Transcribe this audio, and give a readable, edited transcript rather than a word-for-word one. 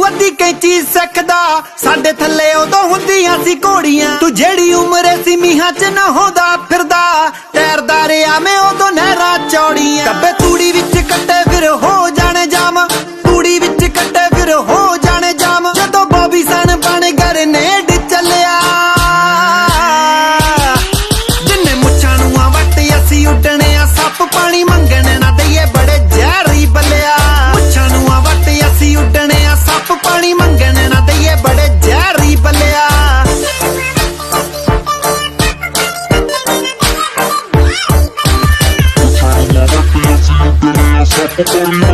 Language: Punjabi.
ਅੱਧੀ ਕੈਂਚੀ ਸਿੱਖਦਾ ਸਾਡੇ ਥੱਲੇ ਉਦੋਂ ਹੁੰਦੀਆਂ ਸੀ ਘੋੜੀਆਂ ਤੂੰ ਜਿਹੜੀ ਉਮਰ ਸੀ ਮੀਹਾਂ ਚ ਨਾ ਹੁੰਦਾ ਫਿਰਦਾ ਤੈਰਦਾ ਰਿਹਾ ਮੈਂ ਉਦੋਂ ਨਹਿਰਾਂ ਚੌੜੀਆਂ ਕੱਬੇ ਤੂੜੀ ਵਿੱਚ ਕੱਟੇ ਫਿਰ ਹੋ ਜਾਣੇ ਜਾਮ ਤੂੜੀ ਵਿੱਚ ਕੱਟੇ ਫਿਰ ਹੋ ਜਾਣੇ ਜਾਮ ਜਦੋਂ ਬੋਬੀ ਸਨ ਬਣ ਗਰਨੇਡ ਚੱਲਿਆ ਜਿੰਨੇ ਮੁੱਛਾਂ ਨੂੰ ਆ ਵੱਟ ਅਸੀਂ ਉੱਡਣੇ ਆ ਸੱਪ ਪਾਣੀ ਮੰਗਣ ਨਾ ਦਈਏ ਬੜੇ ਜ਼ਹਿਰੀ ਬੱਲਿਆ ਮੁੱਛਾਂ ਨੂੰ ਆ ਵੱਟ ਅਸੀਂ ਉੱਡਣੇ ਆ ਸੱਪ ਪਾਣੀ ਮੰਗਣ ਨਾ ਦਈਏ ਬੜੇ ਜ਼ਹਿਰੀ ਬੱਲਿਆ Sap